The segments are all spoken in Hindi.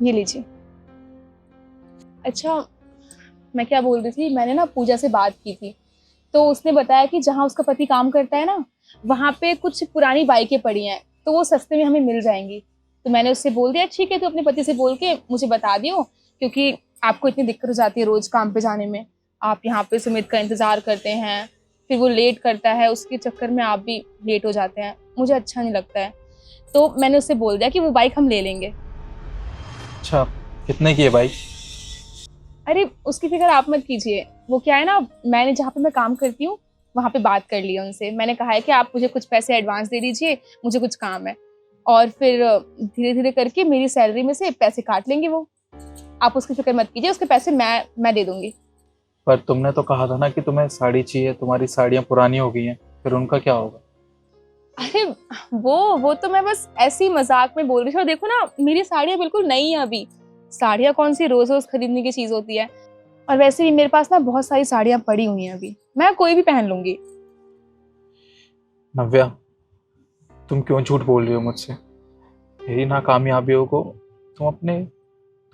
ये लीजिए। अच्छा, मैं क्या बोल रही थी, मैंने ना पूजा से बात की थी, तो उसने बताया कि जहाँ उसका पति काम करता है ना, वहाँ पे कुछ पुरानी बाइकें पड़ी हैं, तो वो सस्ते में हमें मिल जाएंगी। तो मैंने उससे बोल दिया ठीक है, तो अपने पति से बोल के मुझे बता दियो, क्योंकि आपको इतनी दिक्कत हो जाती है रोज काम पे जाने में। आप यहाँ पे सुमित का इंतजार करते हैं, फिर वो लेट करता है, उसके चक्कर में आप भी लेट हो जाते हैं, मुझे अच्छा नहीं लगता है। तो मैंने उससे बोल दिया कि वो बाइक हम ले लेंगे। अच्छा, कितने की है भाई? अरे उसकी फिक्र आप मत कीजिए। वो क्या है ना, मैंने जहाँ पे मैं काम करती हूँ वहाँ पे बात कर लिया उनसे। मैंने कहा है कि आप मुझे कुछ पैसे एडवांस दे दीजिए, मुझे कुछ काम है, और फिर धीरे धीरे करके मेरी सैलरी में से पैसे काट लेंगे वो। आप उसकी फिक्र मत कीजिए, उसके पैसे मैं दे दूंगी। पर तुमने तो कहा था ना कि तुम्हें साड़ी चाहिए, तुम्हारी साड़ियाँ पुरानी हो गई हैं, फिर उनका क्या होगा? अरे वो तो मैं बस ऐसे ही मजाक में बोल रही थी। और देखो ना, मेरी साड़ियाँ बिल्कुल नई है अभी। साड़ियाँ कौन सी रोज रोज खरीदने की चीज होती है। और वैसे भी मेरे पास ना बहुत सारी साड़ियाँ पड़ी हुई हैं अभी, मैं कोई भी पहन लूंगी। नव्या, तुम क्यों झूठ बोल रही हो मुझसे? मेरी नाकामयाबियों को तुम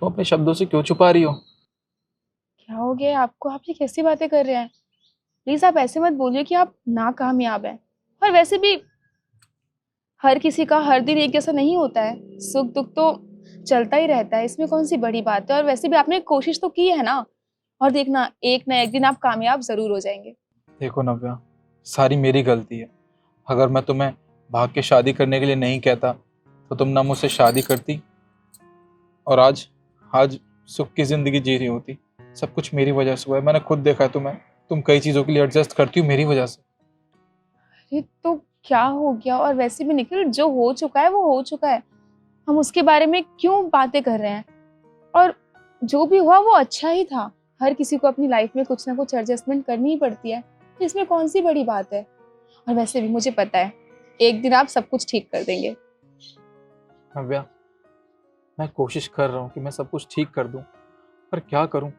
अपने शब्दों से क्यों छुपा रही हो? क्या हो गया है आपको? आप ये कैसी बातें कर रहे हैं? प्लीज आप ऐसे मत बोलिए कि आप नाकामयाब हैं। और वैसे भी हर किसी का हर दिन एक जैसा नहीं होता है। सुख दुख तो चलता ही रहता है, इसमें कौन सी बड़ी बात है। और वैसे भी आपने कोशिश तो की है ना, और देखना एक ना एक दिन आप कामयाब जरूर हो जाएंगे। देखो नव्या, सारी मेरी गलती है। अगर मैं तुम्हें भाग के शादी करने के लिए नहीं कहता तो तुम ना मुझसे शादी करती और आज आज सुख की जिंदगी जी रही होती। सब कुछ मेरी वजह से हुआ है, मैंने खुद देखा है तुम्हें। तुम कई चीजों के लिए एडजस्ट करती हो मेरी वजह से। अरे तो क्या हो गया? और वैसे भी निखिल, जो हो चुका है वो हो चुका है। हम उसके बारे में क्यों बातें कर रहे हैं? और जो भी हुआ वो अच्छा ही था। हर किसी को अपनी लाइफ में कुछ ना कुछ एडजस्टमेंट करनी ही पड़ती है, तो इसमें कौन सी बड़ी बात है। और वैसे भी मुझे पता है, एक दिन आप सब कुछ ठीक कर देंगे। नव्या, मैं कोशिश कर रहा हूँ कि मैं सब कुछ ठीक कर दूँ, पर क्या करूँ?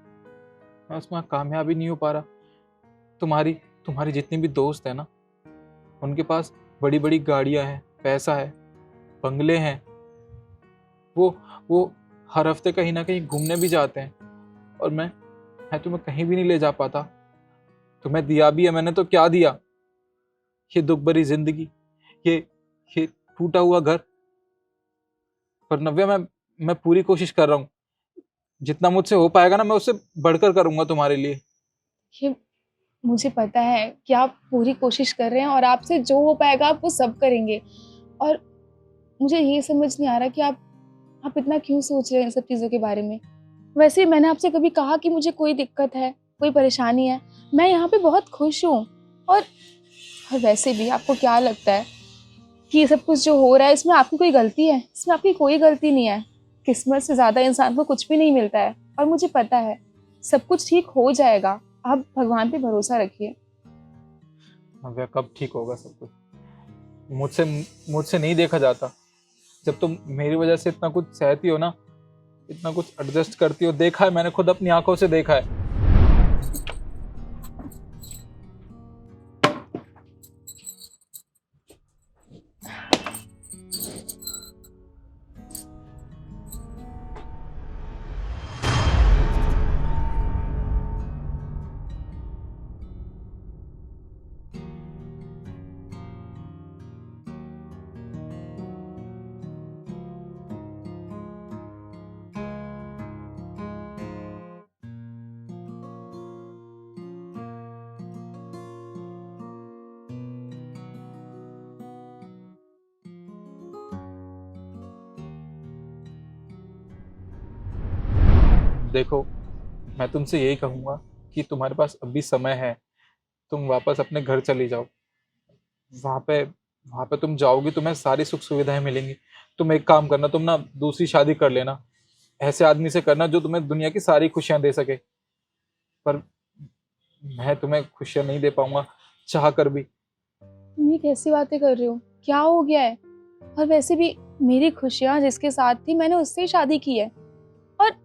मैं उसमें कामयाब ही नहीं हो पा रहा। तुम्हारी तुम्हारी जितनी भी दोस्त है ना, उनके पास बड़ी बड़ी गाड़ियां हैं, पैसा है, बंगले हैं। वो वो हर हफ्ते कहीं ना कहीं घूमने भी जाते हैं, और मैं तुम्हें कहीं भी नहीं ले जा पाता। तुम्हें दिया भी है मैंने तो क्या दिया? ये दुख भरी जिंदगी, ये ये टूटा हुआ घर। पर नव्या, मैं पूरी कोशिश कर रहा हूँ। जितना मुझसे हो पाएगा ना, मैं उससे बढ़कर करूंगा तुम्हारे लिए। ये मुझे पता है कि आप पूरी कोशिश कर रहे हैं, और आपसे जो हो पाएगा आप वो सब करेंगे। और मुझे ये समझ नहीं आ रहा कि आप इतना क्यों सोच रहे हैं इन सब चीज़ों के बारे में। वैसे ही मैंने आपसे कभी कहा कि मुझे कोई दिक्कत है, कोई परेशानी है? मैं यहाँ पे बहुत खुश हूँ। और और वैसे भी आपको क्या लगता है कि ये सब कुछ जो हो रहा है इसमें आपकी कोई गलती है? इसमें आपकी कोई गलती नहीं है। किस्मत से ज़्यादा इंसान को कुछ भी नहीं मिलता है, और मुझे पता है सब कुछ ठीक हो जाएगा। आप भगवान पे भरोसा रखिए। नव्या, कब ठीक होगा सब कुछ? मुझसे मुझसे नहीं देखा जाता। जब तुम मेरी वजह से इतना कुछ सहती हो ना, इतना कुछ एडजस्ट करती हो, देखा है मैंने, खुद अपनी आंखों से देखा है। देखो, मैं तुमसे यही कहूंगा कि तुम्हारे पास अभी समय है। तुम वापस अपने घर चली जाओ। वहां पे वहां पे तुम जाओगी, तुम्हें सारी सुख सुविधाएं मिलेंगी। तुम एक काम करना, तुम ना दूसरी शादी कर लेना। ऐसे आदमी से करना जो तुम्हें दुनिया की सारी खुशियां दे सके। पर मैं तुम्हें खुशियां नहीं दे पाऊंगा, चाह कर भी। ये कैसी बातें कर रहे हो? क्या हो गया है? और वैसे भी मेरी खुशियाँ जिसके साथ थी मैंने उससे ही शादी की है। और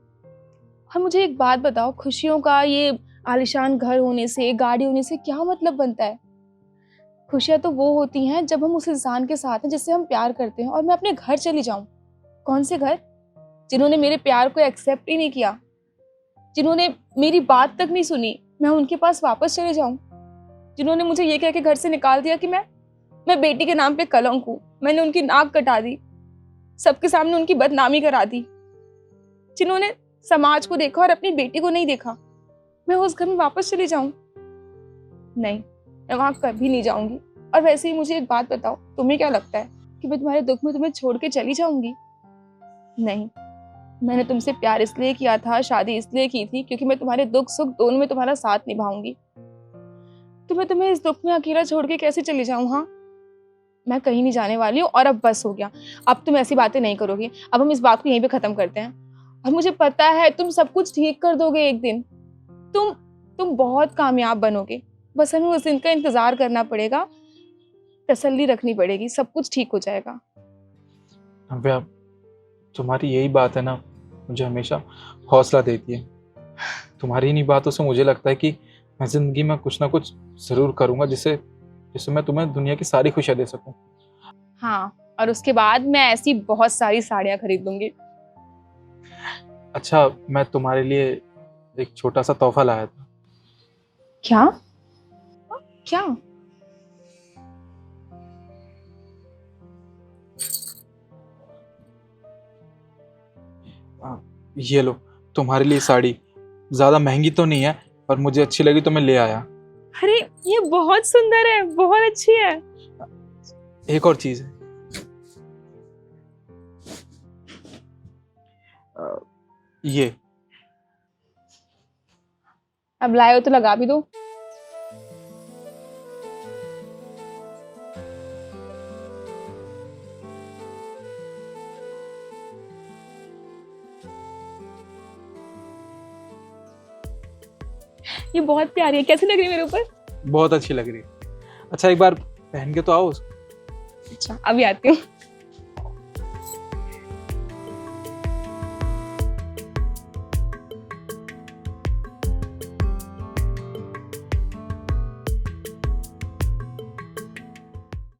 और मुझे एक बात बताओ, खुशियों का ये आलीशान घर होने से, गाड़ी होने से क्या मतलब बनता है? खुशियाँ तो वो होती हैं जब हम उस इंसान के साथ हैं जिससे हम प्यार करते हैं, और मैं अपने घर चली जाऊं। कौन से घर? जिन्होंने मेरे प्यार को एक्सेप्ट ही नहीं किया, जिन्होंने मेरी बात तक नहीं सुनी, मैं उनके पास वापस चले जाऊं? जिन्होंने मुझे ये कह के घर से निकाल दिया कि मैं बेटी के नाम पे कलंक हूं, मैंने उनकी नाक कटा दी, सबके सामने उनकी बदनामी करा दी, जिन्होंने समाज को देखा और अपनी बेटी को नहीं देखा, मैं उस घर में वापस चली जाऊं? नहीं, मैं वहां कभी नहीं जाऊंगी। और वैसे ही मुझे एक बात बताओ, तुम्हें क्या लगता है कि मैं तुम्हारे दुख में तुम्हें छोड़ के चली जाऊंगी? नहीं, मैंने तुमसे प्यार इसलिए किया था, शादी इसलिए की थी क्योंकि मैं तुम्हारे दुख सुख दोनों में तुम्हारा साथ निभाऊंगी। तो मैं तुम्हें इस दुख में अकेला छोड़ के कैसे चली जाऊं? हाँ, मैं कहीं नहीं जाने वाली हूँ और अब बस हो गया। अब तुम ऐसी बातें नहीं करोगी। अब हम इस बात को यहीं पे खत्म करते हैं। और मुझे पता है तुम सब कुछ ठीक कर दोगे एक दिन। तुम बहुत कामयाब बनोगे। बस हमें उस दिन का इंतजार करना पड़ेगा, तसल्ली रखनी पड़ेगी, सब कुछ ठीक हो जाएगा। नव्या, तुम्हारी यही बात है ना, मुझे हमेशा हौसला देती है। तुम्हारी इन्हीं बातों से मुझे लगता है कि मैं जिंदगी में कुछ ना कुछ जरूर करूंगा जिससे मैं तुम्हें दुनिया की सारी खुशियां दे सकूं। हाँ, और उसके बाद मैं ऐसी बहुत सारी साड़ियाँ खरीद लूंगी। अच्छा, मैं तुम्हारे लिए एक छोटा सा तोहफा लाया था। क्या? क्या? ये लो, तुम्हारे लिए साड़ी। ज्यादा महंगी तो नहीं है, पर मुझे अच्छी लगी तो मैं ले आया। अरे ये बहुत सुंदर है, बहुत अच्छी है। एक और चीज है, ये। अब लाए हो तो लगा भी दो। ये बहुत प्यारी है, कैसी लग रही है मेरे ऊपर? बहुत अच्छी लग रही है। अच्छा, एक बार पहन के तो आओ। अच्छा, अभी आती हूँ।